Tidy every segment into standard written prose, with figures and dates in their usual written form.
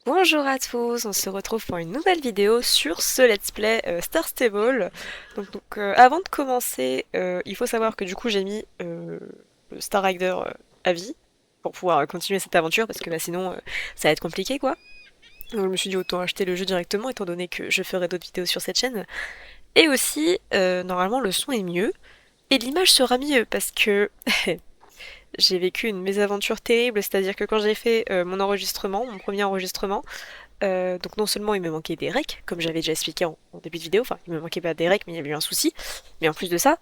Bonjour à tous, on se retrouve pour une nouvelle vidéo sur ce let's play Star Stable. Avant de commencer, il faut savoir que du coup j'ai mis le Star Rider à vie pour pouvoir continuer cette aventure parce que sinon ça va être compliqué quoi. Donc je me suis dit autant acheter le jeu directement étant donné que je ferai d'autres vidéos sur cette chaîne. Et aussi, normalement le son est mieux et l'image sera mieux parce que j'ai vécu une mésaventure terrible, c'est-à-dire que quand j'ai fait mon enregistrement, mon premier enregistrement, donc non seulement il me manquait des recs, comme j'avais déjà expliqué en début de vidéo, enfin il me manquait pas des recs mais il y avait eu un souci, mais en plus de ça,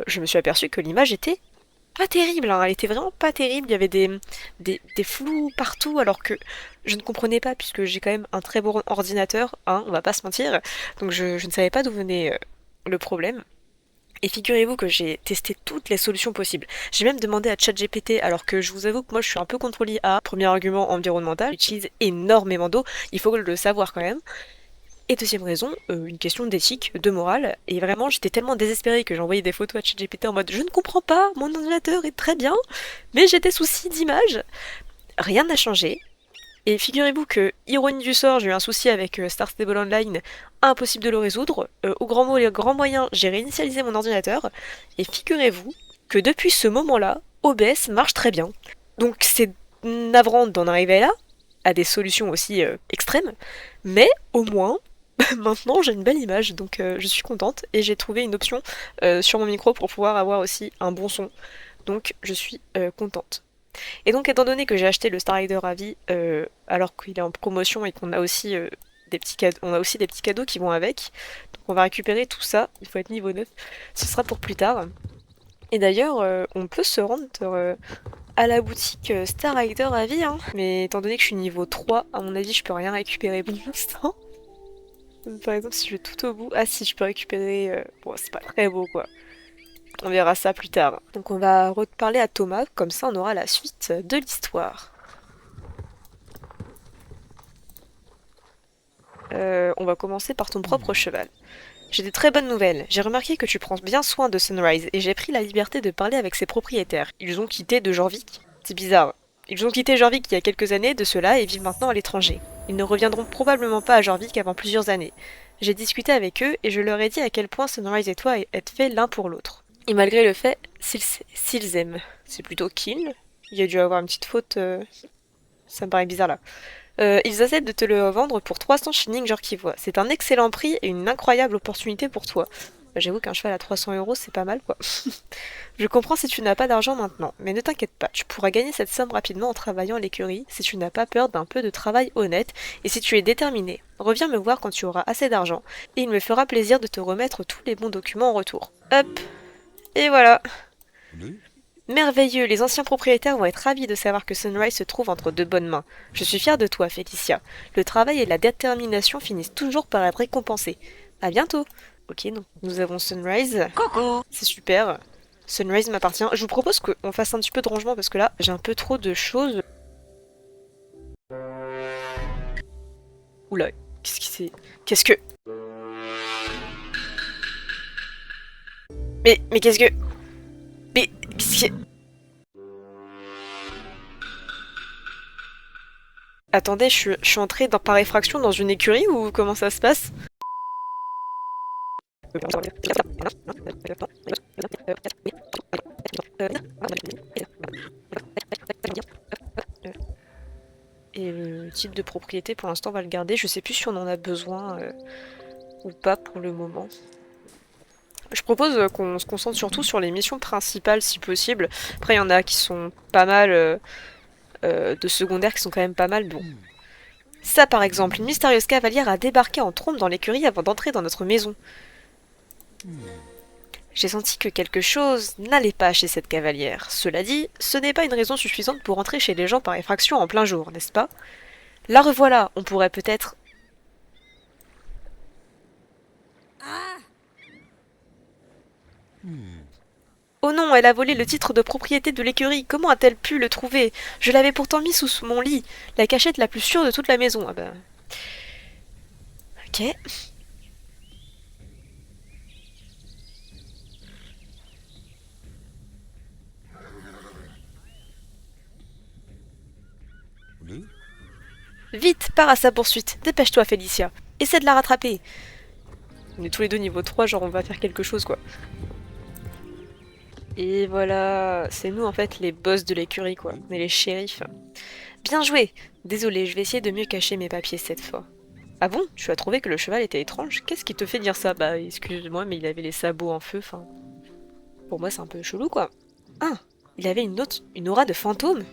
je me suis aperçu que l'image était pas terrible, hein. Elle était vraiment pas terrible, il y avait des flous partout alors que je ne comprenais pas puisque j'ai quand même un très bon ordinateur, hein, on va pas se mentir, donc je ne savais pas d'où venait le problème. Et figurez-vous que j'ai testé toutes les solutions possibles. J'ai même demandé à ChatGPT, alors que je vous avoue que moi je suis un peu contre l'IA. Premier argument environnemental, j'utilise énormément d'eau, il faut le savoir quand même. Et deuxième raison, une question d'éthique, de morale. Et vraiment, j'étais tellement désespérée que j'ai envoyé des photos à ChatGPT en mode je ne comprends pas, mon ordinateur est très bien, mais j'ai des soucis d'image. Rien n'a changé. Et figurez-vous que, ironie du sort, j'ai eu un souci avec Star Stable Online, impossible de le résoudre. Au grand mot et au grand moyen, j'ai réinitialisé mon ordinateur. Et figurez-vous que depuis ce moment-là, OBS marche très bien. Donc c'est navrant d'en arriver là, à des solutions aussi extrêmes, mais au moins, maintenant j'ai une belle image, donc je suis contente. Et j'ai trouvé une option sur mon micro pour pouvoir avoir aussi un bon son. Donc je suis contente. Et donc, étant donné que j'ai acheté le Star Rider à vie alors qu'il est en promotion et qu'on a aussi des petits cadeaux, on a aussi des petits cadeaux qui vont avec, donc on va récupérer tout ça. Il faut être niveau 9. Ce sera pour plus tard. Et d'ailleurs, on peut se rendre à la boutique Star Rider à vie, hein. Mais étant donné que je suis niveau 3, à mon avis, je peux rien récupérer pour l'instant. Par exemple, si je vais tout au bout, ah si, je peux récupérer. Bon, c'est pas très beau quoi. On verra ça plus tard. Donc on va reparler à Thomas, comme ça on aura la suite de l'histoire. On va commencer par ton propre cheval. J'ai de très bonnes nouvelles. J'ai remarqué que tu prends bien soin de Sunrise et j'ai pris la liberté de parler avec ses propriétaires. Ils ont quitté de Jorvik. C'est bizarre. Ils ont quitté Jorvik il y a quelques années de cela et vivent maintenant à l'étranger. Ils ne reviendront probablement pas à Jorvik avant plusieurs années. J'ai discuté avec eux et je leur ai dit à quel point Sunrise et toi êtes faits l'un pour l'autre. Et malgré le fait, s'ils aiment, c'est plutôt kill. Il y a dû avoir une petite faute, ça me paraît bizarre là. Ils acceptent de te le vendre pour 300 shillings genre qui voit. C'est un excellent prix et une incroyable opportunité pour toi. J'avoue qu'un cheval à 300 € c'est pas mal quoi. Je comprends si tu n'as pas d'argent maintenant, mais ne t'inquiète pas, tu pourras gagner cette somme rapidement en travaillant à l'écurie si tu n'as pas peur d'un peu de travail honnête et si tu es déterminé. Reviens me voir quand tu auras assez d'argent et il me fera plaisir de te remettre tous les bons documents en retour. Hop, et voilà. Merveilleux, les anciens propriétaires vont être ravis de savoir que Sunrise se trouve entre de bonnes mains. Je suis fière de toi, Félicia. Le travail et la détermination finissent toujours par être récompensés. À bientôt. Ok, donc nous avons Sunrise. Coucou. C'est super. Sunrise m'appartient. Je vous propose qu'on fasse un petit peu de rangement parce que là, j'ai un peu trop de choses. Oula, qu'est-ce qui c'est? Qu'est-ce que... Mais qu'est-ce que... Mais... Qu'est-ce que... Attendez, je suis entrée par effraction dans une écurie ou comment ça se passe? Et le type de propriété, pour l'instant, on va le garder. Je sais plus si on en a besoin ou pas pour le moment. Je propose qu'on se concentre surtout sur les missions principales si possible. Après, il y en a qui sont pas mal de secondaires qui sont quand même pas mal. Bon. Ça, par exemple, une mystérieuse cavalière a débarqué en trompe dans l'écurie avant d'entrer dans notre maison. J'ai senti que quelque chose n'allait pas chez cette cavalière. Cela dit, ce n'est pas une raison suffisante pour entrer chez les gens par effraction en plein jour, n'est-ce pas? La revoilà, on pourrait peut-être... Oh non, elle a volé le titre de propriété de l'écurie. Comment a-t-elle pu le trouver? Je l'avais pourtant mis sous mon lit, la cachette la plus sûre de toute la maison. Ah bah... Ok. Vite, pars à sa poursuite. Dépêche-toi, Félicia. Essaie de la rattraper. On est tous les deux niveau 3, genre on va faire quelque chose, quoi. Et voilà, c'est nous en fait les boss de l'écurie, quoi. On est les shérifs. Bien joué! Désolé, je vais essayer de mieux cacher mes papiers cette fois. Ah bon? Tu as trouvé que le cheval était étrange? Qu'est-ce qui te fait dire ça? Bah, excuse-moi, mais il avait les sabots en feu, enfin... Pour moi, c'est un peu chelou, quoi. Ah! Il avait une aura de fantôme?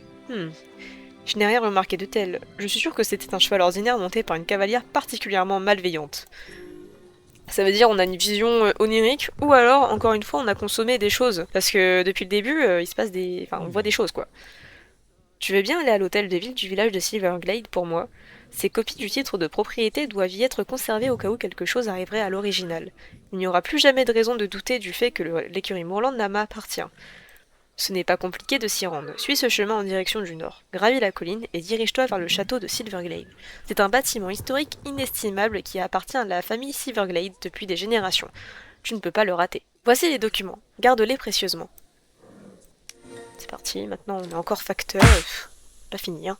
Je n'ai rien remarqué de tel. Je suis sûre que c'était un cheval ordinaire monté par une cavalière particulièrement malveillante. Ça veut dire on a une vision onirique, ou alors, encore une fois, on a consommé des choses. Parce que depuis le début, il se passe des... Enfin, on voit des choses, quoi. Tu veux bien aller à l'hôtel de ville du village de Silverglade pour moi? Ces copies du titre de propriété doivent y être conservées au cas où quelque chose arriverait à l'original. Il n'y aura plus jamais de raison de douter du fait que l'écurie Moorland m'appartient. Ce n'est pas compliqué de s'y rendre. Suis ce chemin en direction du nord. Gravis la colline et dirige-toi vers le château de Silverglade. C'est un bâtiment historique inestimable qui appartient à la famille Silverglade depuis des générations. Tu ne peux pas le rater. Voici les documents. Garde-les précieusement. C'est parti, maintenant on est encore facteur. Pas fini, hein.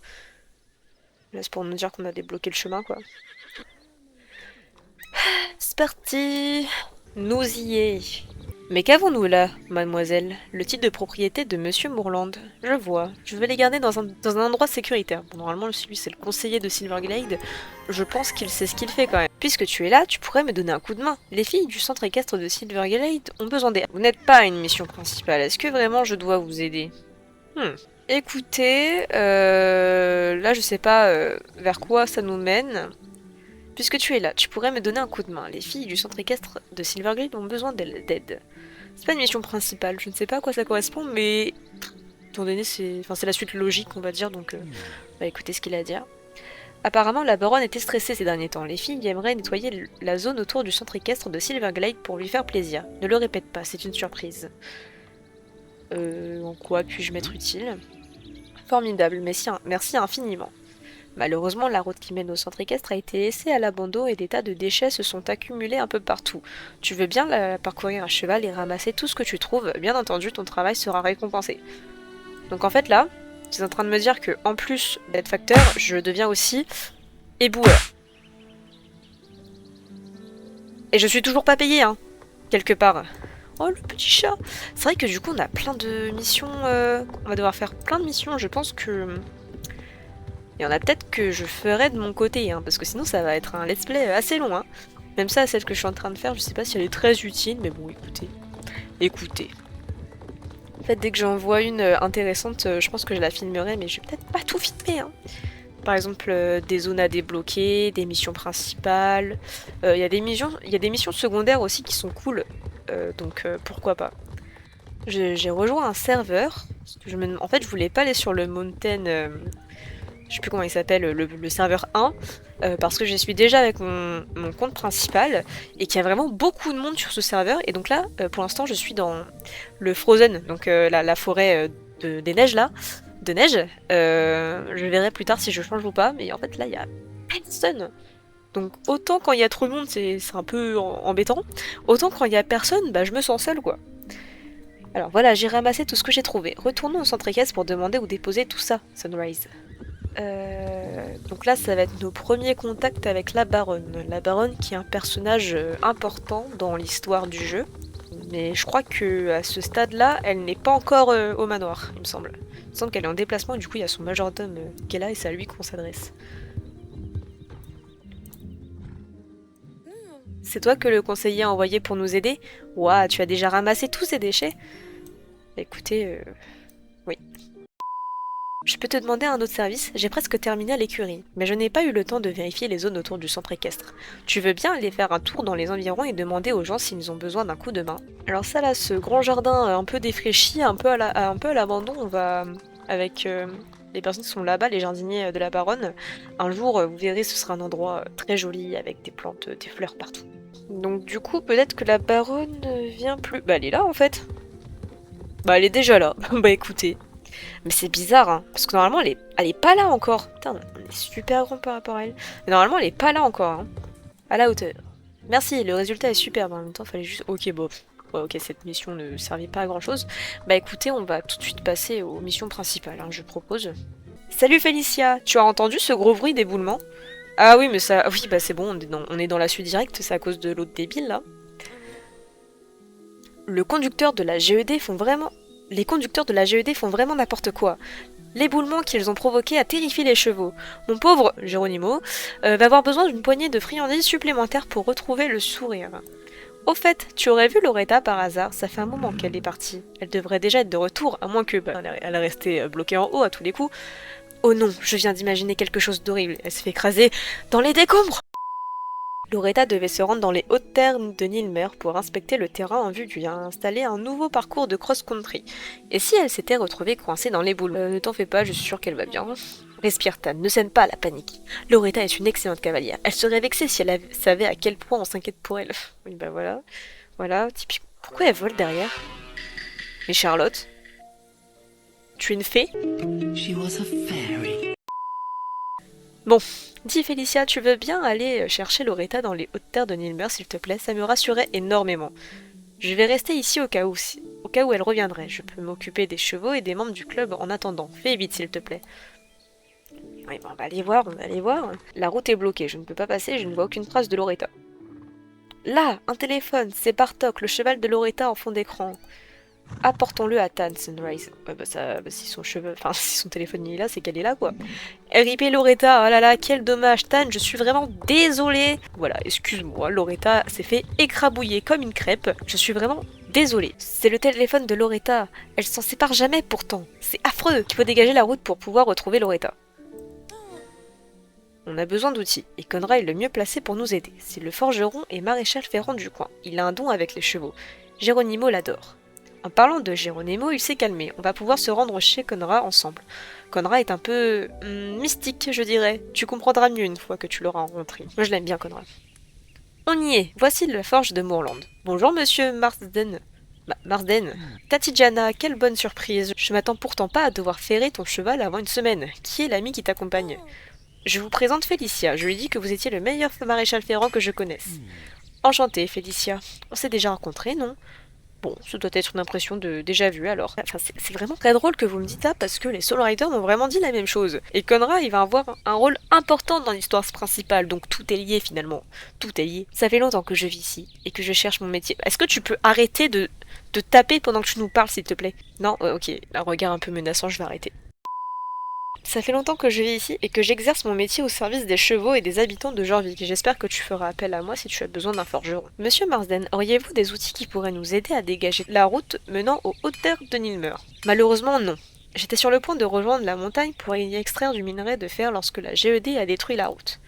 Là c'est pour nous dire qu'on a débloqué le chemin, quoi. C'est parti. Nous y est. Mais qu'avons-nous là, mademoiselle? Le titre de propriété de Monsieur Moorland. Je vois. Je vais les garder dans un endroit sécuritaire. Bon, normalement, celui c'est le conseiller de Silverglade. Je pense qu'il sait ce qu'il fait quand même. Puisque tu es là, tu pourrais me donner un coup de main. Les filles du centre équestre de Silverglade ont besoin d'aide. Vous n'êtes pas à une mission principale. Est-ce que vraiment je dois vous aider? Écoutez, là je sais pas vers quoi ça nous mène. Puisque tu es là, tu pourrais me donner un coup de main. Les filles du centre équestre de Silverglade ont besoin d'aide. C'est pas une mission principale, je ne sais pas à quoi ça correspond, mais étant donné c'est la suite logique on va dire, donc on va écouter ce qu'il a à dire. Apparemment la baronne était stressée ces derniers temps. Les filles aimeraient nettoyer la zone autour du centre équestre de Silverglade pour lui faire plaisir. Ne le répète pas, c'est une surprise. En quoi puis-je m'être utile? Formidable, merci infiniment. Malheureusement, la route qui mène au centre équestre a été laissée à l'abandon et des tas de déchets se sont accumulés un peu partout. Tu veux bien la parcourir à cheval et ramasser tout ce que tu trouves? Bien entendu, ton travail sera récompensé. Donc en fait là, tu es en train de me dire que en plus d'être facteur, je deviens aussi éboueur. Et je suis toujours pas payé, hein, quelque part. Oh le petit chat! C'est vrai que du coup on a plein de missions, on va devoir faire plein de missions, je pense que... Il y en a peut-être que je ferai de mon côté, hein, parce que sinon ça va être un let's play assez long. Hein. Même ça, celle que je suis en train de faire, je sais pas si elle est très utile, mais bon, écoutez. En fait, dès que j'en vois une intéressante, je pense que je la filmerai, mais je vais peut-être pas tout filmer. Hein. Par exemple, des zones à débloquer, des missions principales. Il y a des missions secondaires aussi qui sont cool, donc pourquoi pas. J'ai rejoint un serveur. En fait, je voulais pas aller sur le Mountain... je sais plus comment il s'appelle, le serveur 1, parce que je suis déjà avec mon compte principal, et qu'il y a vraiment beaucoup de monde sur ce serveur, et donc là, pour l'instant, je suis dans le Frozen, donc la forêt des neiges là, de neige. Je verrai plus tard si je change ou pas, mais en fait là, il y a personne. Donc autant quand il y a trop de monde, c'est un peu embêtant, autant quand il y a personne, bah je me sens seule quoi. Alors voilà, j'ai ramassé tout ce que j'ai trouvé. Retournons au centre équestre pour demander où déposer tout ça, Sunrise. Donc là, ça va être nos premiers contacts avec la baronne. La baronne qui est un personnage important dans l'histoire du jeu. Mais je crois que à ce stade-là, elle n'est pas encore au manoir, il me semble. Il me semble qu'elle est en déplacement et du coup, il y a son majordome qui est là et c'est à lui qu'on s'adresse. C'est toi que le conseiller a envoyé pour nous aider? Ouah, tu as déjà ramassé tous ces déchets? Écoutez, oui. Je peux te demander un autre service? J'ai presque terminé à l'écurie, mais je n'ai pas eu le temps de vérifier les zones autour du centre équestre. Tu veux bien aller faire un tour dans les environs et demander aux gens s'ils ont besoin d'un coup de main? Alors ça là, ce grand jardin un peu défraîchi, un peu à l'abandon, on va avec les personnes qui sont là-bas, les jardiniers de la baronne. Un jour, vous verrez, ce sera un endroit très joli avec des plantes, des fleurs partout. Donc du coup, peut-être que la baronne vient plus... Bah elle est là en fait. Bah elle est déjà là. Bah écoutez. Mais c'est bizarre, hein, parce que normalement elle est pas là encore. Putain, on est super grand par rapport à elle. Mais normalement elle est pas là encore, hein. À la hauteur. Merci, le résultat est superbe. En même temps, fallait juste... Ok, bon. Ouais, ok, cette mission ne servait pas à grand chose. Bah écoutez, on va tout de suite passer aux missions principales, hein, je propose. Salut Félicia, tu as entendu ce gros bruit d'éboulement? Ah oui, mais ça... Oui, bah c'est bon, on est dans la suite directe, c'est à cause de l'autre débile, là. Le conducteur de la GED font vraiment... Les conducteurs de la GED font vraiment n'importe quoi. L'éboulement qu'ils ont provoqué a terrifié les chevaux. Mon pauvre Geronimo va avoir besoin d'une poignée de friandises supplémentaires pour retrouver le sourire. Au fait, tu aurais vu Loretta par hasard? Ça fait un moment qu'elle est partie. Elle devrait déjà être de retour, à moins que... elle est restée bloquée en haut à tous les coups. Oh non, je viens d'imaginer quelque chose d'horrible. Elle se fait écraser dans les décombres! Loretta devait se rendre dans les hautes terres de Nilmer pour inspecter le terrain en vue d'y installer un nouveau parcours de cross-country. Et si elle s'était retrouvée coincée dans les boules? Ne t'en fais pas, je suis sûre qu'elle va bien. Respire, Tan, ne cède pas à la panique. Loretta est une excellente cavalière. Elle serait vexée si elle savait à quel point on s'inquiète pour elle. Oui, bah voilà. Voilà, typique. Pourquoi elle vole derrière? Et Charlotte? Tu es une fée? She was a fairy. Bon, dis Félicia, tu veux bien aller chercher Loretta dans les hautes terres de Nilmer, s'il te plaît? Ça me rassurait énormément. Je vais rester ici au cas où elle reviendrait. Je peux m'occuper des chevaux et des membres du club en attendant. Fais vite, s'il te plaît. Oui, bon, on va aller voir. La route est bloquée, je ne peux pas passer, je ne vois aucune trace de Loretta. Là, un téléphone, c'est Bartok, le cheval de Loretta en fond d'écran. Apportons-le à Tan, Sunrise. Si son téléphone il est là, c'est qu'elle est là, quoi. RIP Loretta, oh là là, quel dommage, Tan, je suis vraiment désolée. Voilà, excuse-moi, Loretta s'est fait écrabouiller comme une crêpe. Je suis vraiment désolée. C'est le téléphone de Loretta. Elle s'en sépare jamais pourtant. C'est affreux. Il faut dégager la route pour pouvoir retrouver Loretta. On a besoin d'outils, et Conrad est le mieux placé pour nous aider. C'est le forgeron et maréchal ferrant du coin. Il a un don avec les chevaux. Geronimo l'adore. En parlant de Geronimo, il s'est calmé. On va pouvoir se rendre chez Conrad ensemble. Conrad est un peu... mystique, je dirais. Tu comprendras mieux une fois que tu l'auras rencontré. Moi, je l'aime bien, Conrad. On y est. Voici la forge de Moorland. Bonjour, monsieur Marsden. Marsden. Tatijana, quelle bonne surprise. Je m'attends pourtant pas à devoir ferrer ton cheval avant une semaine. Qui est l'ami qui t'accompagne? Je vous présente Félicia. Je lui dis que vous étiez le meilleur maréchal ferrant que je connaisse. Enchantée, Félicia. On s'est déjà rencontrés, non? Bon, ça doit être une impression de déjà vu alors. Enfin, c'est vraiment très drôle que vous me dites ça parce que les Soul Riders m'ont vraiment dit la même chose. Et Conrad, il va avoir un rôle important dans l'histoire principale, donc tout est lié finalement. Tout est lié. Ça fait longtemps que je vis ici et que je cherche mon métier. Est-ce que tu peux arrêter de taper pendant que tu nous parles, s'il te plaît? Non? Ok, un regard un peu menaçant, je vais arrêter. Ça fait longtemps que je vis ici et que j'exerce mon métier au service des chevaux et des habitants de Jorvik. J'espère que tu feras appel à moi si tu as besoin d'un forgeron. Monsieur Marsden, auriez-vous des outils qui pourraient nous aider à dégager la route menant aux hautes terres de Nilmer? Malheureusement, non. J'étais sur le point de rejoindre la montagne pour y extraire du minerai de fer lorsque la GED a détruit la route.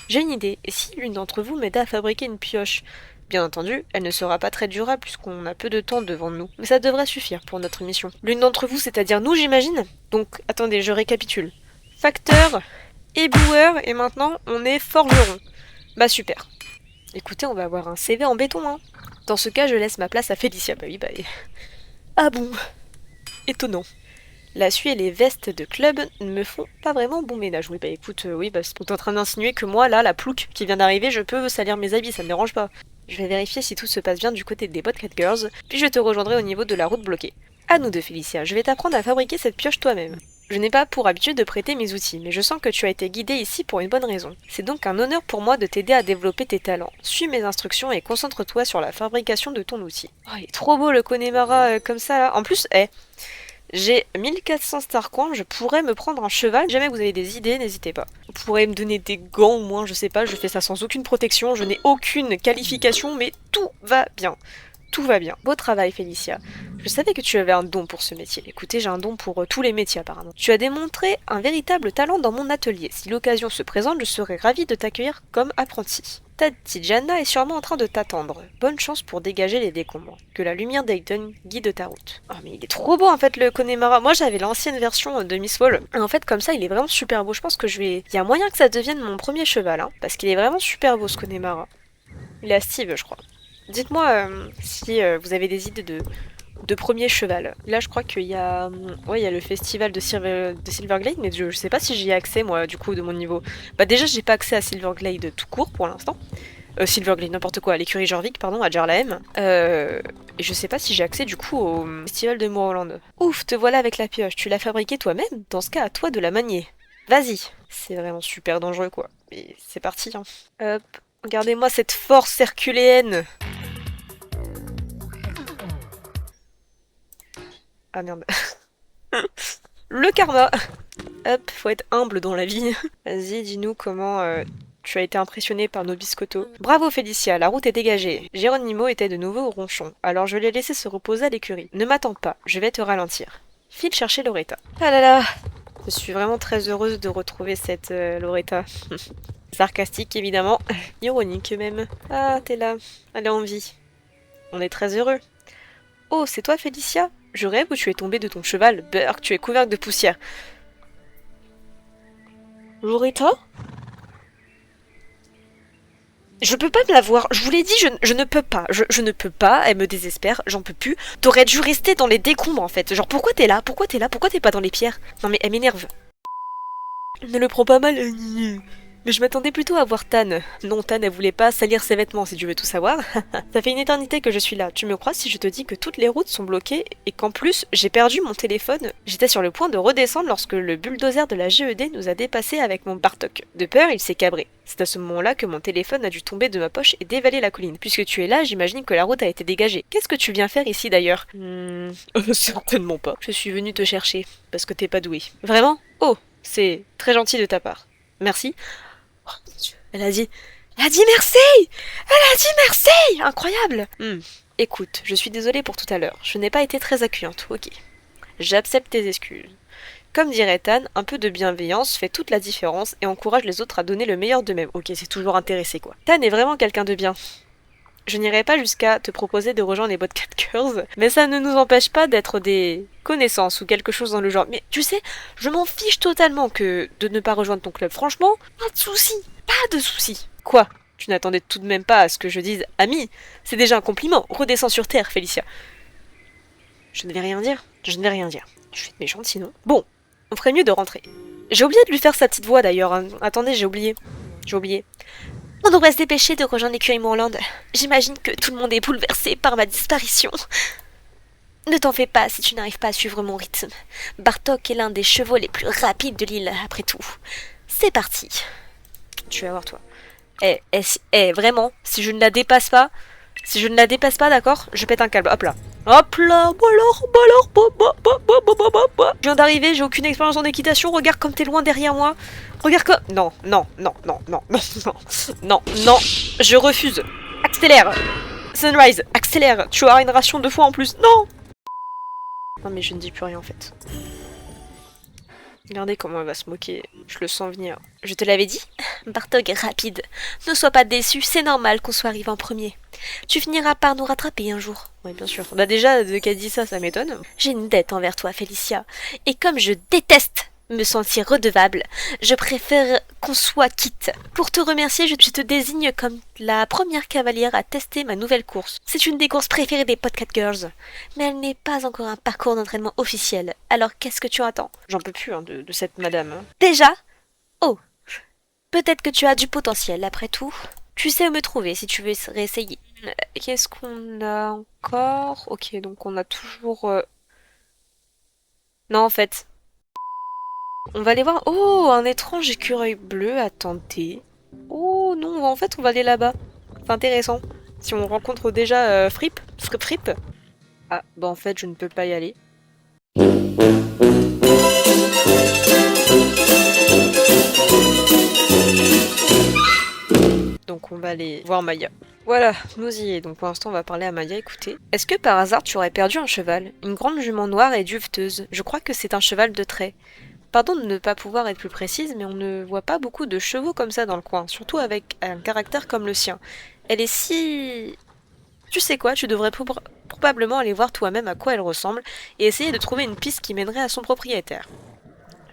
J'ai une idée, et si l'une d'entre vous m'aidait à fabriquer une pioche? Bien entendu, elle ne sera pas très durable puisqu'on a peu de temps devant nous, mais ça devrait suffire pour notre mission. L'une d'entre vous, c'est-à-dire nous, j'imagine? Donc, attendez, je récapitule. Facteur, éboueur, et maintenant, on est forgeron. Bah super. Écoutez, on va avoir un CV en béton, hein. Dans ce cas, je laisse ma place à Félicia. Bah oui, bah... Ah bon? Étonnant. La suie et les vestes de club ne me font pas vraiment bon ménage. Oui, bah écoute, t'es en train d'insinuer que moi, là, la plouc qui vient d'arriver, je peux salir mes habits, ça me dérange pas. Je vais vérifier si tout se passe bien du côté des Bobcat Girls, puis je te rejoindrai au niveau de la route bloquée. À nous deux, Félicia, je vais t'apprendre à fabriquer cette pioche toi-même. Je n'ai pas pour habitude de prêter mes outils, mais je sens que tu as été guidée ici pour une bonne raison. C'est donc un honneur pour moi de t'aider à développer tes talents. Suis mes instructions et concentre-toi sur la fabrication de ton outil. Oh, il est trop beau le Connemara comme ça là. En plus, j'ai 1400 Starcoins, je pourrais me prendre un cheval. Si jamais vous avez des idées, n'hésitez pas. Vous pourrez me donner des gants au moins, je sais pas, je fais ça sans aucune protection, je n'ai aucune qualification, mais tout va bien. Tout va bien. Beau travail, Félicia. Je savais que tu avais un don pour ce métier. Écoutez, j'ai un don pour tous les métiers apparemment. Tu as démontré un véritable talent dans mon atelier. Si l'occasion se présente, je serai ravie de t'accueillir comme apprenti. Tatijana est sûrement en train de t'attendre. Bonne chance pour dégager les décombres. Que la lumière d'Ayton guide ta route. Oh mais il est trop beau en fait le Connemara. Moi j'avais l'ancienne version de Miss Fall. Et en fait comme ça il est vraiment super beau. Je pense que je vais... Il y a moyen que ça devienne mon premier cheval. Hein, parce qu'il est vraiment super beau ce Connemara. Il est à Steve je crois. Dites-moi si vous avez des idées de premier cheval. Là, je crois qu'il y a... Ouais, il y a le festival de Silverglade, mais je sais pas si j'y ai accès, moi, du coup, de mon niveau. Bah déjà, j'ai pas accès à Silverglade tout court, pour l'instant. Silverglade, n'importe quoi, à l'écurie Jorvik, pardon, à Jarlahem. Et je sais pas si j'ai accès du coup au festival de Moorland. Ouf, te voilà avec la pioche, tu l'as fabriquée toi-même? Dans ce cas, à toi de la manier. Vas-y. C'est vraiment super dangereux quoi. Mais c'est parti hein. Hop, regardez-moi cette force herculéenne. Ah merde. Le karma. Hop, faut être humble dans la vie. Vas-y, dis-nous comment tu as été impressionné par nos biscottos. Bravo Félicia, la route est dégagée. Geronimo était de nouveau au ronchon, alors je l'ai laissé se reposer à l'écurie. Ne m'attends pas, je vais te ralentir. File chercher Loretta. Ah là là, je suis vraiment très heureuse de retrouver cette Loretta. Sarcastique évidemment, ironique même. Ah, t'es là, elle est en vie. On est très heureux. Oh, c'est toi Félicia? Je rêve où tu es tombée de ton cheval. Burk, tu es couverte de poussière. Loretta? Je peux pas me la voir. Je vous l'ai dit, je ne peux pas. Je ne peux pas. Elle me désespère. J'en peux plus. T'aurais dû rester dans les décombres en fait. Genre pourquoi t'es là? Pourquoi t'es là? Pourquoi t'es pas dans les pierres? Non mais elle m'énerve. Ne le prends pas mal. Mais je m'attendais plutôt à voir Tan. Non, Tan, elle voulait pas salir ses vêtements, si tu veux tout savoir. Ça fait une éternité que je suis là. Tu me crois si je te dis que toutes les routes sont bloquées et qu'en plus, j'ai perdu mon téléphone? J'étais sur le point de redescendre lorsque le bulldozer de la GED nous a dépassés avec mon Bartok. De peur, il s'est cabré. C'est à ce moment-là que mon téléphone a dû tomber de ma poche et dévaler la colline. Puisque tu es là, j'imagine que la route a été dégagée. Qu'est-ce que tu viens faire ici d'ailleurs? Certainement pas. Je suis venue te chercher, parce que t'es pas doué. Vraiment? Oh, c'est très gentil de ta part. Merci. Oh, mon Dieu. Elle a dit merci! Elle a dit merci! Incroyable! Écoute, je suis désolée pour tout à l'heure. Je n'ai pas été très accueillante, ok. J'accepte tes excuses. Comme dirait Tan, un peu de bienveillance fait toute la différence et encourage les autres à donner le meilleur d'eux-mêmes. Ok, c'est toujours intéressé quoi. Tan est vraiment quelqu'un de bien. Je n'irai pas jusqu'à te proposer de rejoindre les Botcat Girls, mais ça ne nous empêche pas d'être des connaissances ou quelque chose dans le genre. Mais tu sais, je m'en fiche totalement que de ne pas rejoindre ton club. Franchement, pas de soucis, pas de soucis. Quoi? Tu n'attendais tout de même pas à ce que je dise ami? C'est déjà un compliment. Redescends sur terre, Félicia. Je ne vais rien dire. Je ne vais rien dire. Je vais être méchante sinon. Bon, on ferait mieux de rentrer. J'ai oublié de lui faire sa petite voix d'ailleurs. Hein. Attendez, j'ai oublié. J'ai oublié. On devrait se dépêcher de rejoindre l'écurie Moorland. J'imagine que tout le monde est bouleversé par ma disparition. Ne t'en fais pas si tu n'arrives pas à suivre mon rythme. Bartok est l'un des chevaux les plus rapides de l'île, après tout. C'est parti. Tu vas voir toi. Vraiment, si je ne la dépasse pas, d'accord, je pète un câble. Hop là. Hop là, je viens d'arriver, j'ai aucune expérience en équitation, regarde comme t'es loin derrière moi. Regarde comme... Non, je refuse. Accélère. Sunrise, accélère, tu auras une ration 2 fois en plus. Non. Non mais je ne dis plus rien en fait. Regardez comment elle va se moquer, je le sens venir. Je te l'avais dit, Bartok est rapide. Ne sois pas déçu, c'est normal qu'on soit arrivé en premier. Tu finiras par nous rattraper un jour. Oui, bien sûr. Bah déjà, de qu'elle dit ça, ça m'étonne. J'ai une dette envers toi, Félicia. Et comme je déteste me sentir redevable, je préfère qu'on soit quitte. Pour te remercier, je te désigne comme la première cavalière à tester ma nouvelle course. C'est une des courses préférées des Podcat Girls, mais elle n'est pas encore un parcours d'entraînement officiel. Alors qu'est-ce que tu attends? J'en peux plus hein, de cette madame. Hein. Déjà? Oh, peut-être que tu as du potentiel après tout. Tu sais où me trouver si tu veux réessayer. Qu'est-ce qu'on a encore? Ok, donc on a toujours... Non, en fait... On va aller voir... Oh, un étrange écureuil bleu, attendez. Oh non, en fait on va aller là-bas. C'est intéressant. Si on rencontre déjà Fripp. Ah, bah en fait je ne peux pas y aller. Donc on va aller voir Maya. Voilà, nous y est. Donc pour l'instant on va parler à Maya, écoutez. Est-ce que par hasard tu aurais perdu un cheval? Une grande jument noire et duveteuse. Je crois que c'est un cheval de trait. Pardon de ne pas pouvoir être plus précise, mais on ne voit pas beaucoup de chevaux comme ça dans le coin, surtout avec un caractère comme le sien. Elle est si... Tu sais quoi, tu devrais probablement aller voir toi-même à quoi elle ressemble et essayer de trouver une piste qui mènerait à son propriétaire.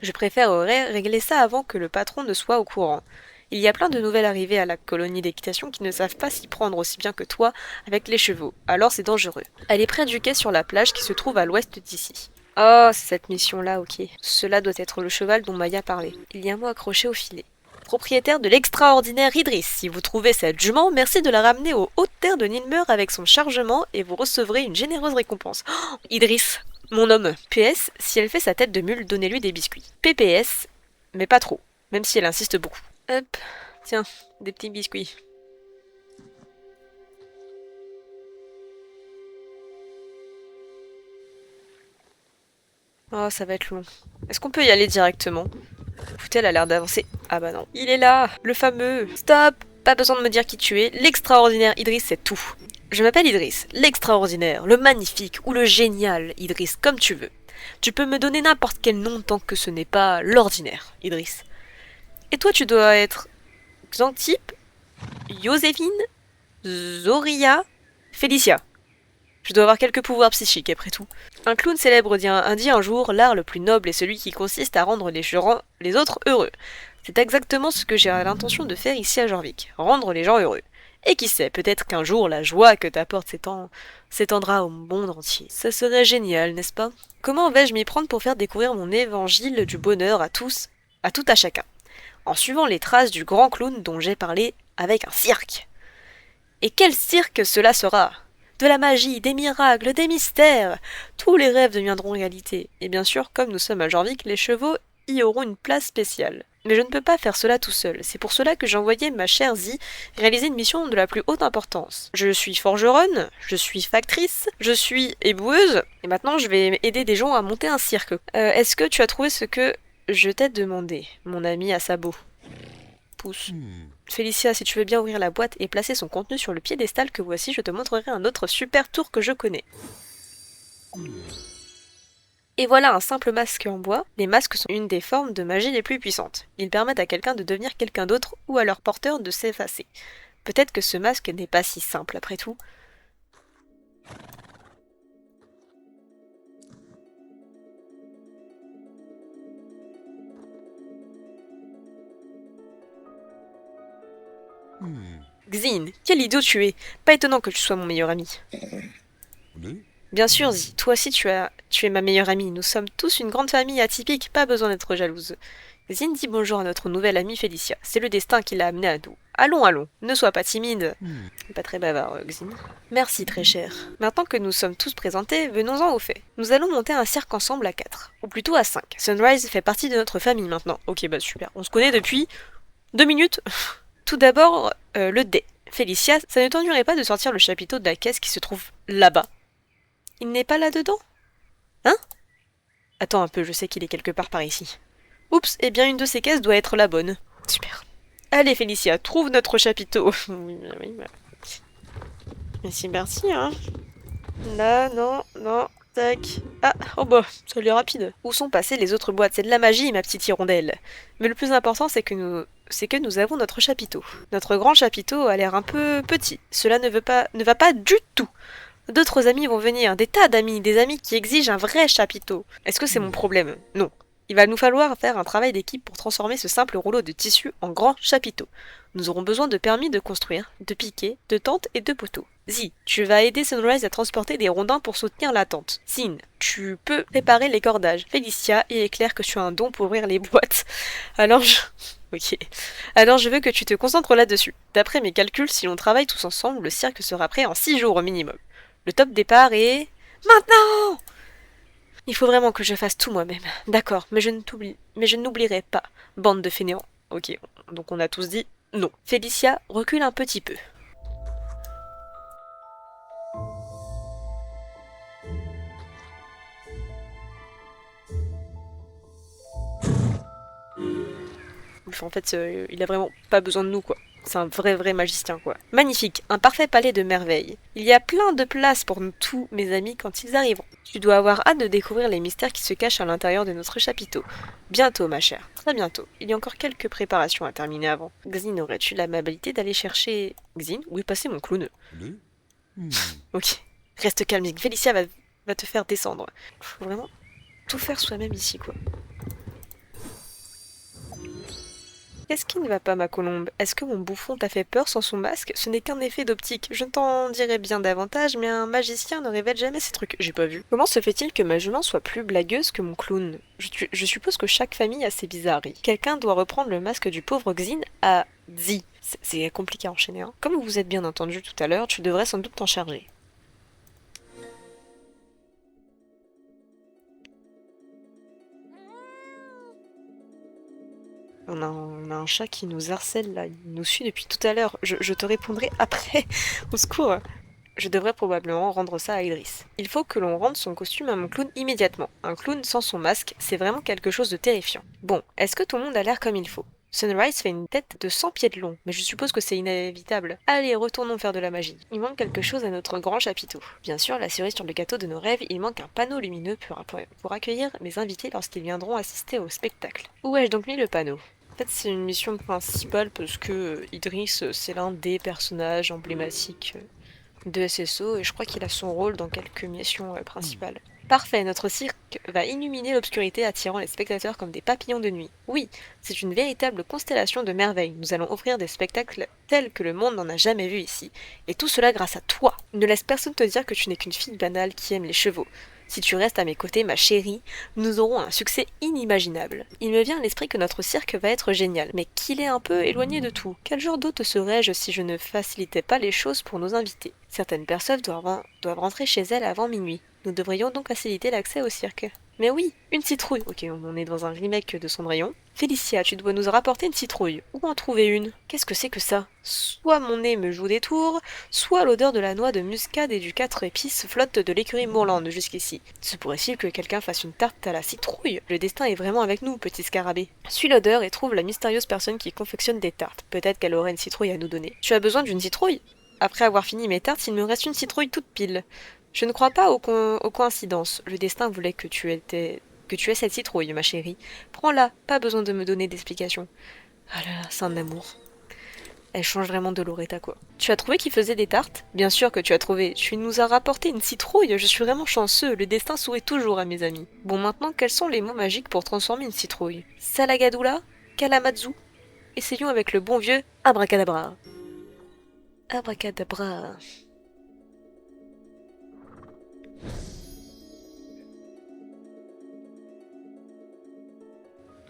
Je préférerais régler ça avant que le patron ne soit au courant. Il y a plein de nouvelles arrivées à la colonie d'équitation qui ne savent pas s'y prendre aussi bien que toi avec les chevaux, alors c'est dangereux. Elle est près du quai sur la plage qui se trouve à l'ouest d'ici. Oh, c'est cette mission-là, ok. Cela doit être le cheval dont Maya parlait. Il y a un mot accroché au filet. propriétaire de l'extraordinaire Idriss. Si vous trouvez cette jument, merci de la ramener aux hautes terres de Nilmer avec son chargement et vous recevrez une généreuse récompense. Oh, Idriss, mon homme. PS, si elle fait sa tête de mule, donnez-lui des biscuits. PPS, mais pas trop, même si elle insiste beaucoup. Hop, tiens, des petits biscuits. Oh, ça va être long. Est-ce qu'on peut y aller directement? Écoutez, elle a l'air d'avancer. Ah bah non. Il est là, le fameux. Stop! Pas besoin de me dire qui tu es. L'extraordinaire Idriss, c'est tout. Je m'appelle Idriss, l'extraordinaire, le magnifique ou le génial Idriss, comme tu veux. Tu peux me donner n'importe quel nom tant que ce n'est pas l'ordinaire, Idriss. Et toi, tu dois être Xantip, Joséphine, Zoria, Félicia. Je dois avoir quelques pouvoirs psychiques, après tout. Un clown célèbre dit un jour, l'art le plus noble est celui qui consiste à rendre les autres heureux. C'est exactement ce que j'ai l'intention de faire ici à Jorvik, rendre les gens heureux. Et qui sait, peut-être qu'un jour la joie que t'apporte s'étendra au monde entier. Ça serait génial, n'est-ce pas? Comment vais-je m'y prendre pour faire découvrir mon évangile du bonheur à tous, à tout à chacun? En suivant les traces du grand clown dont j'ai parlé avec un cirque. Et quel cirque cela sera? De la magie, des miracles, des mystères. Tous les rêves deviendront réalité. Et bien sûr, comme nous sommes à Jorvik, les chevaux y auront une place spéciale. Mais je ne peux pas faire cela tout seul. C'est pour cela que j'ai envoyé ma chère Zi réaliser une mission de la plus haute importance. Je suis forgeronne, je suis factrice, je suis éboueuse, et maintenant je vais aider des gens à monter un cirque. Est-ce que tu as trouvé ce que je t'ai demandé, mon ami à sabot? Pouce. Félicia, si tu veux bien ouvrir la boîte et placer son contenu sur le piédestal que voici, je te montrerai un autre super tour que je connais. Et voilà un simple masque en bois. Les masques sont une des formes de magie les plus puissantes. Ils permettent à quelqu'un de devenir quelqu'un d'autre ou à leur porteur de s'effacer. Peut-être que ce masque n'est pas si simple après tout. Xin, quel idiot tu es! Pas étonnant que tu sois mon meilleur ami. Bien sûr, Zi, toi aussi tu es ma meilleure amie. Nous sommes tous une grande famille atypique, pas besoin d'être jalouse. Xin dit bonjour à notre nouvelle amie Félicia. C'est le destin qui l'a amenée à nous. Allons, allons, ne sois pas timide. Pas très bavard, Xin. Merci, très cher. Maintenant que nous sommes tous présentés, venons-en au fait. Nous allons monter un cirque ensemble à 4. Ou plutôt à 5. Sunrise fait partie de notre famille maintenant. Ok, bah super. On se connaît depuis 2 minutes. Tout d'abord, le dé. Félicia, ça ne t'ennuierait pas de sortir le chapiteau de la caisse qui se trouve là-bas? Il n'est pas là-dedans? Hein? Attends un peu, je sais qu'il est quelque part par ici. Oups, eh bien une de ces caisses doit être la bonne. Super. Allez Félicia, trouve notre chapiteau. Oui, bah. Merci, merci, hein. Là, non, non, tac. Ah, oh bah, ça a l'air rapide. Où sont passées les autres boîtes? C'est de la magie, ma petite hirondelle. Mais le plus important, c'est que nous avons notre chapiteau. Notre grand chapiteau a l'air un peu petit. Cela ne va pas du tout. D'autres amis vont venir, des tas d'amis, des amis qui exigent un vrai chapiteau. Est-ce que c'est mon problème? Non. Il va nous falloir faire un travail d'équipe pour transformer ce simple rouleau de tissu en grand chapiteau. Nous aurons besoin de permis de construire, de piquets, de tentes et de poteaux. Zi, tu vas aider Sunrise à transporter des rondins pour soutenir la tente. Sin, tu peux préparer les cordages. Félicia, il est clair que tu as un don pour ouvrir les boîtes. Alors Ok. Alors je veux que tu te concentres là-dessus. D'après mes calculs, si l'on travaille tous ensemble, le cirque sera prêt en 6 jours au minimum. Le top départ est... Maintenant! Il faut vraiment que je fasse tout moi-même. D'accord, mais je n'oublierai pas. Bande de fainéants. Ok, donc on a tous dit non. Félicia, recule un petit peu. En fait, il a vraiment pas besoin de nous, quoi. C'est un vrai magicien, quoi. Magnifique, un parfait palais de merveilles. Il y a plein de place pour nous tous, mes amis, quand ils arriveront. Tu dois avoir hâte de découvrir les mystères qui se cachent à l'intérieur de notre chapiteau. Bientôt, ma chère, très bientôt. Il y a encore quelques préparations à terminer avant. Xin, aurais-tu l'amabilité d'aller chercher... Xin, où est passé mon clown? Ok, reste calme, Xin. Félicia va te faire descendre. Faut vraiment tout faire soi-même ici, quoi. Qu'est-ce qui ne va pas, ma colombe? Est-ce que mon bouffon t'a fait peur sans son masque? Ce n'est qu'un effet d'optique. Je t'en dirais bien davantage, mais un magicien ne révèle jamais ces trucs. J'ai pas vu. Comment se fait-il que ma jument soit plus blagueuse que mon clown? Je suppose que chaque famille a ses bizarreries. Quelqu'un doit reprendre le masque du pauvre Xin à Zi. C'est compliqué à enchaîner, hein. Comme vous vous êtes bien entendu tout à l'heure, tu devrais sans doute t'en charger. On a un chat qui nous harcèle là, il nous suit depuis tout à l'heure. Je te répondrai après. Au secours. Je devrais probablement rendre ça à Idriss. Il faut que l'on rende son costume à mon clown immédiatement. Un clown sans son masque, c'est vraiment quelque chose de terrifiant. Bon, est-ce que tout le monde a l'air comme il faut? Sunrise fait une tête de 100 pieds de long, mais je suppose que c'est inévitable. Allez, retournons faire de la magie. Il manque quelque chose à notre grand chapiteau. Bien sûr, la cerise sur le gâteau de nos rêves, il manque un panneau lumineux pour accueillir mes invités lorsqu'ils viendront assister au spectacle. Où ai-je donc mis le panneau? En fait, c'est une mission principale parce que Idriss, c'est l'un des personnages emblématiques de SSO et je crois qu'il a son rôle dans quelques missions principales. Parfait, notre cirque va illuminer l'obscurité attirant les spectateurs comme des papillons de nuit. Oui, c'est une véritable constellation de merveilles. Nous allons offrir des spectacles tels que le monde n'en a jamais vu ici. Et tout cela grâce à toi. Ne laisse personne te dire que tu n'es qu'une fille banale qui aime les chevaux. Si tu restes à mes côtés, ma chérie, nous aurons un succès inimaginable. Il me vient à l'esprit que notre cirque va être génial, mais qu'il est un peu éloigné de tout. Quel genre d'hôte serais-je si je ne facilitais pas les choses pour nos invités? Certaines personnes doivent rentrer chez elles avant minuit. Nous devrions donc faciliter l'accès au cirque. Mais oui, une citrouille. Ok, on est dans un remake de Cendrillon. Félicia, tu dois nous rapporter une citrouille. Où en trouver une? Qu'est-ce que c'est que ça? Soit mon nez me joue des tours, soit l'odeur de la noix de muscade et du 4 épices flotte de l'écurie Moorland jusqu'ici. Se pourrait-il que quelqu'un fasse une tarte à la citrouille? Le destin est vraiment avec nous, petit scarabée. Suis l'odeur et trouve la mystérieuse personne qui confectionne des tartes. Peut-être qu'elle aurait une citrouille à nous donner. Tu as besoin d'une citrouille? Après avoir fini mes tartes, il me reste une citrouille toute pile. Je ne crois pas aux coïncidences. Le destin voulait que tu aies cette citrouille, ma chérie. Prends-la, pas besoin de me donner d'explications. Ah là là, c'est un amour. Elle change vraiment de Loretta, quoi. Tu as trouvé qui faisait des tartes? Bien sûr que tu as trouvé. Tu nous as rapporté une citrouille. Je suis vraiment chanceux. Le destin sourit toujours à mes amis. Bon, maintenant, quels sont les mots magiques pour transformer une citrouille? Salagadoula? Kalamatsu? Essayons avec le bon vieux abracadabra. Abracadabra.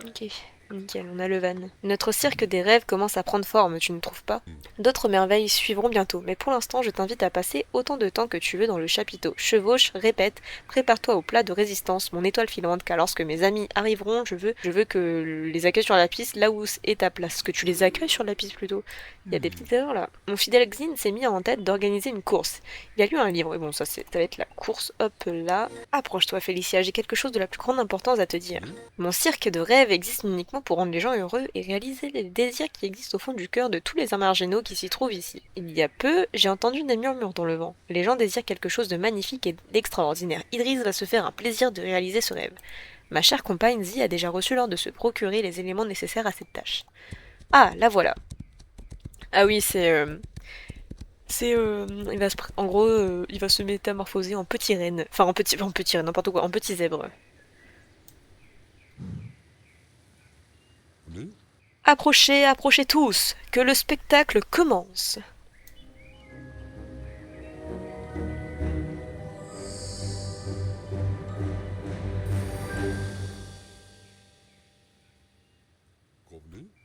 Ok, nickel, on a le van. Notre cirque des rêves commence à prendre forme, tu ne trouves pas? D'autres merveilles suivront bientôt, mais pour l'instant je t'invite à passer autant de temps que tu veux dans le chapiteau. Chevauche, répète, prépare-toi au plat de résistance, mon étoile filante, car lorsque mes amis arriveront, je veux que les accueille sur la piste là où est ta place. Que tu les accueilles sur la piste plutôt. Il y a des petites erreurs là. Mon fidèle Xin s'est mis en tête d'organiser une course. Il a lu un livre, et bon ça va être la course, hop là. Approche-toi Félicia, j'ai quelque chose de la plus grande importance à te dire. Mon cirque de rêve existe uniquement pour rendre les gens heureux et réaliser les désirs qui existent au fond du cœur de tous les marginaux qui s'y trouvent ici. Il y a peu, j'ai entendu des murmures dans le vent. Les gens désirent quelque chose de magnifique et d'extraordinaire. Idriss va se faire un plaisir de réaliser ce rêve. Ma chère compagne Zi a déjà reçu l'ordre de se procurer les éléments nécessaires à cette tâche. Ah, la voilà. Ah oui, en gros, il va se métamorphoser en petit renne. Enfin, en petit renne, n'importe quoi, en petit zèbre. Approchez, approchez tous, que le spectacle commence.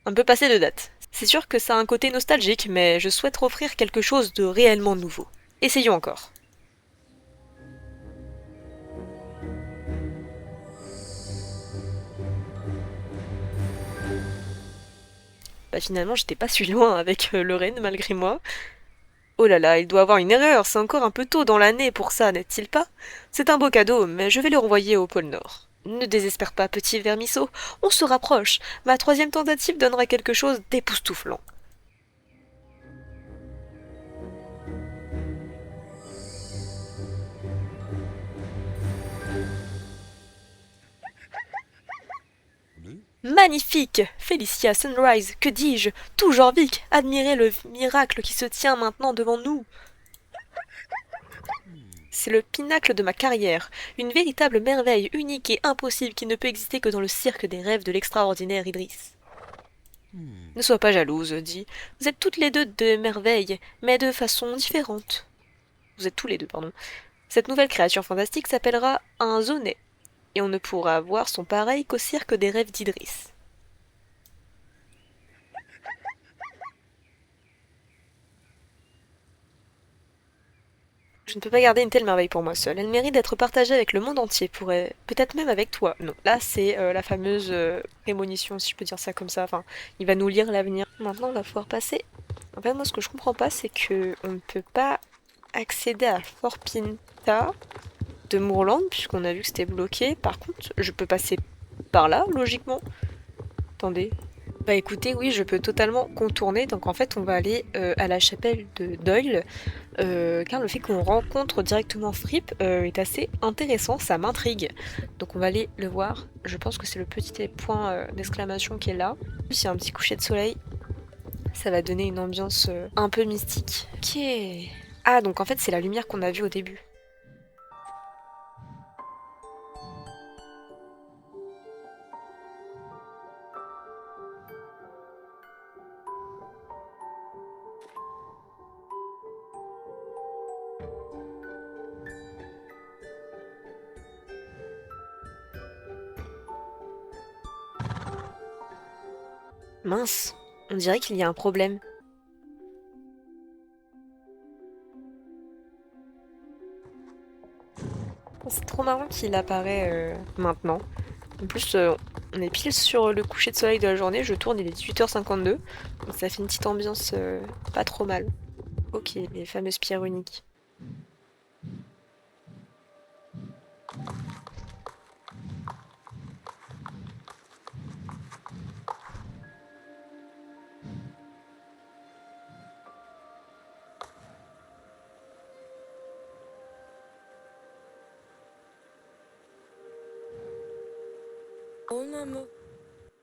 Un peu passé de date. C'est sûr que ça a un côté nostalgique, mais je souhaite offrir quelque chose de réellement nouveau. Essayons encore. Bah finalement, j'étais pas si loin avec le Rennes, malgré moi. Oh là là, il doit avoir une erreur, c'est encore un peu tôt dans l'année pour ça, n'est-il pas? C'est un beau cadeau, mais je vais le renvoyer au pôle Nord. Ne désespère pas, petit vermisseau, on se rapproche. Ma troisième tentative donnera quelque chose d'époustouflant. Magnifique! Félicia, Sunrise, que dis-je? Tout Jorvik, admirez le miracle qui se tient maintenant devant nous. C'est le pinacle de ma carrière, une véritable merveille unique et impossible qui ne peut exister que dans le cirque des rêves de l'extraordinaire Idriss. Ne sois pas jalouse, dit. Vous êtes toutes les deux de merveilles, mais de façon différente. Vous êtes tous les deux, pardon. Cette nouvelle créature fantastique s'appellera un zonet, et on ne pourra voir son pareil qu'au cirque des rêves d'Idriss. Je ne peux pas garder une telle merveille pour moi seule. Elle mérite d'être partagée avec le monde entier, peut-être même avec toi. Non, là c'est la fameuse prémonition, si je peux dire ça comme ça. Enfin, il va nous lire l'avenir. Maintenant, on va pouvoir passer. En fait, moi, ce que je comprends pas, c'est que on ne peut pas accéder à Fort Pinta de Moorland, puisqu'on a vu que c'était bloqué. Par contre, je peux passer par là, logiquement. Attendez. Bah écoutez, oui, je peux totalement contourner. Donc en fait, on va aller à la chapelle de Doyle. Car le fait qu'on rencontre directement Fripp est assez intéressant, ça m'intrigue. Donc on va aller le voir. Je pense que c'est le petit point d'exclamation qui est là. En plus, il y a un petit coucher de soleil. Ça va donner une ambiance un peu mystique. Ok. Ah, donc en fait, c'est la lumière qu'on a vue au début. Mince, on dirait qu'il y a un problème. C'est trop marrant qu'il apparaît maintenant. En plus, on est pile sur le coucher de soleil de la journée, je tourne, il est 18h52. Donc ça fait une petite ambiance pas trop mal. Ok, les fameuses pierres uniques.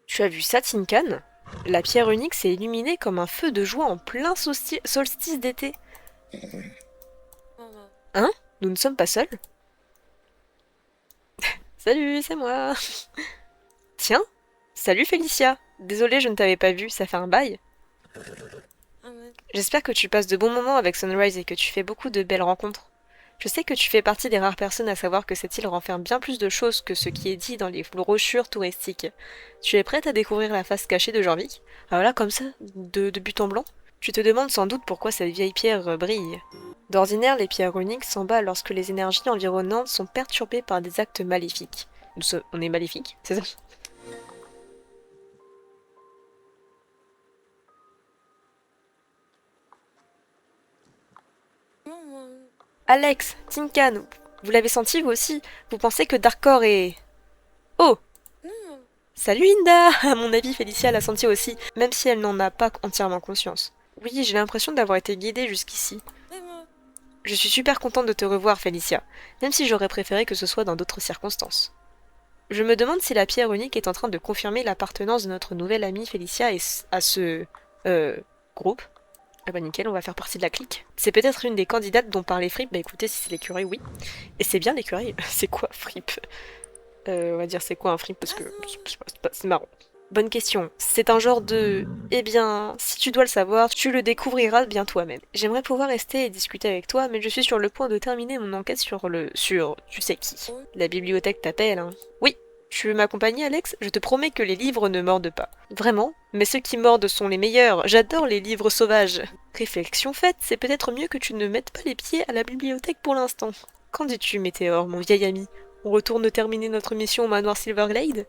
Tu as vu ça, Tinkan? La pierre unique s'est illuminée comme un feu de joie en plein solstice d'été. Hein? Nous ne sommes pas seuls? Salut, c'est moi. Tiens, salut Félicia. Désolée, je ne t'avais pas vu, ça fait un bail. J'espère que tu passes de bons moments avec Sunrise et que tu fais beaucoup de belles rencontres. Je sais que tu fais partie des rares personnes à savoir que cette île renferme bien plus de choses que ce qui est dit dans les brochures touristiques. Tu es prête à découvrir la face cachée de Jorvik? Ah voilà, comme ça, de but en blanc? Tu te demandes sans doute pourquoi cette vieille pierre brille. D'ordinaire, les pierres runiques s'emballent lorsque les énergies environnantes sont perturbées par des actes maléfiques. On est maléfique, c'est ça? Alex, Tinkan, vous l'avez senti vous aussi? Vous pensez que Darkor est... Oh! Salut Inda! À mon avis, Félicia l'a senti aussi, même si elle n'en a pas entièrement conscience. Oui, j'ai l'impression d'avoir été guidée jusqu'ici. Je suis super contente de te revoir, Félicia, même si j'aurais préféré que ce soit dans d'autres circonstances. Je me demande si la pierre unique est en train de confirmer l'appartenance de notre nouvelle amie Félicia à ce... groupe. Ah bah nickel, on va faire partie de la clique. C'est peut-être une des candidates dont parlait Fripp. Bah écoutez, si c'est l'écureuil, oui. Et c'est bien l'écureuil. C'est quoi Fripp? On va dire c'est quoi un Fripp parce que c'est marrant. Bonne question. C'est un genre de... Eh bien, si tu dois le savoir, tu le découvriras bien toi-même. J'aimerais pouvoir rester et discuter avec toi, mais je suis sur le point de terminer mon enquête sur tu sais qui. La bibliothèque t'appelle, hein. Oui. Tu veux m'accompagner, Alex? Je te promets que les livres ne mordent pas. Vraiment? Mais ceux qui mordent sont les meilleurs. J'adore les livres sauvages. Réflexion faite, c'est peut-être mieux que tu ne mettes pas les pieds à la bibliothèque pour l'instant. Qu'en dis-tu, Météor, mon vieil ami? On retourne terminer notre mission au manoir Silverglade?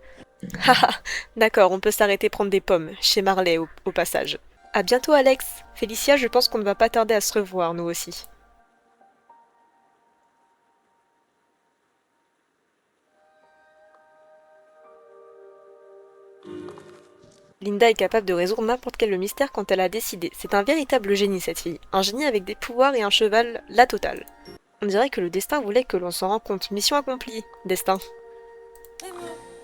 Haha, d'accord, on peut s'arrêter prendre des pommes, chez Marley au passage. À bientôt, Alex. Félicia, je pense qu'on ne va pas tarder à se revoir, nous aussi. Linda est capable de résoudre n'importe quel mystère quand elle a décidé. C'est un véritable génie, cette fille. Un génie avec des pouvoirs et un cheval, la totale. On dirait que le destin voulait que l'on s'en rende compte. Mission accomplie, destin.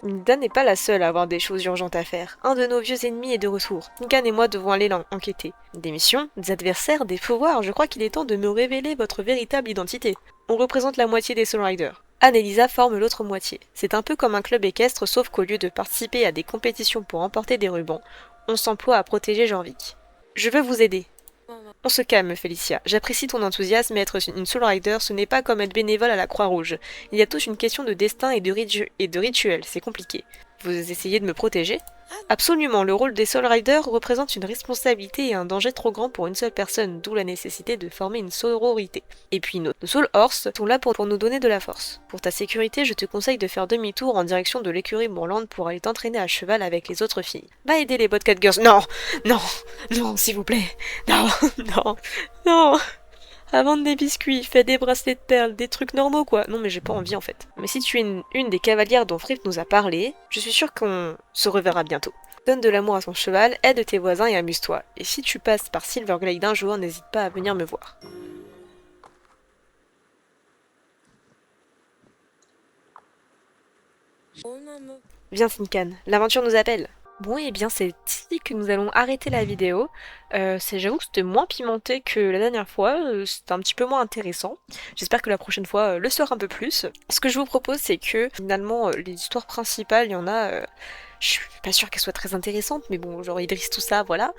Linda n'est pas la seule à avoir des choses urgentes à faire. Un de nos vieux ennemis est de retour. Nikan et moi devons aller l'enquêter. Des missions, des adversaires, des pouvoirs, je crois qu'il est temps de me révéler votre véritable identité. On représente la moitié des Soul Riders. Anne et Lisa forment l'autre moitié. C'est un peu comme un club équestre, sauf qu'au lieu de participer à des compétitions pour emporter des rubans, on s'emploie à protéger Jorvik. Je veux vous aider. On se calme, Félicia. J'apprécie ton enthousiasme, mais être une Soul Rider, ce n'est pas comme être bénévole à la Croix-Rouge. Il y a toute une question de destin et de rituel, c'est compliqué. Vous essayez de me protéger? Absolument, le rôle des Soul Riders représente une responsabilité et un danger trop grand pour une seule personne, d'où la nécessité de former une sororité. Et puis nos Soul Horse sont là pour nous donner de la force. Pour ta sécurité, je te conseille de faire demi-tour en direction de l'écurie Moorland pour aller t'entraîner à cheval avec les autres filles. Va aider les Bobcat Girls. Non, non, non, s'il vous plaît. Non, non, non. Avant des biscuits, fais des bracelets de perles, des trucs normaux quoi. Non mais j'ai pas envie en fait. Mais si tu es une des cavalières dont Fripp nous a parlé, je suis sûre qu'on se reverra bientôt. Donne de l'amour à ton cheval, aide tes voisins et amuse-toi. Et si tu passes par Silverglade un jour, n'hésite pas à venir me voir. Viens Sincan, l'aventure nous appelle. Bon et bien c'est ici que nous allons arrêter la vidéo. J'avoue que c'était moins pimenté que la dernière fois, c'était un petit peu moins intéressant. J'espère que la prochaine fois le sera un peu plus. Ce que je vous propose c'est que finalement les histoires principales, il y en a... je suis pas sûre qu'elles soient très intéressantes, mais bon, genre Idriss tout ça, voilà.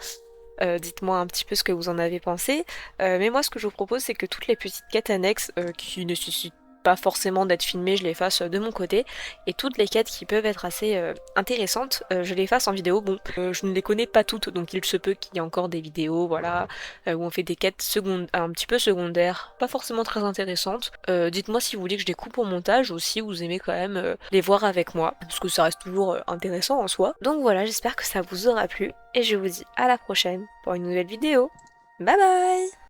Dites-moi un petit peu ce que vous en avez pensé. Mais moi ce que je vous propose c'est que toutes les petites quêtes annexes qui nécessitent pas forcément d'être filmées, je les fasse de mon côté, et toutes les quêtes qui peuvent être assez intéressantes, je les fasse en vidéo. Bon, je ne les connais pas toutes, donc il se peut qu'il y ait encore des vidéos, voilà, où on fait des quêtes un petit peu secondaires, pas forcément très intéressantes. Dites-moi si vous voulez que je les coupe au montage, ou si vous aimez quand même les voir avec moi, parce que ça reste toujours intéressant en soi. Donc voilà, j'espère que ça vous aura plu, et je vous dis à la prochaine pour une nouvelle vidéo. Bye bye!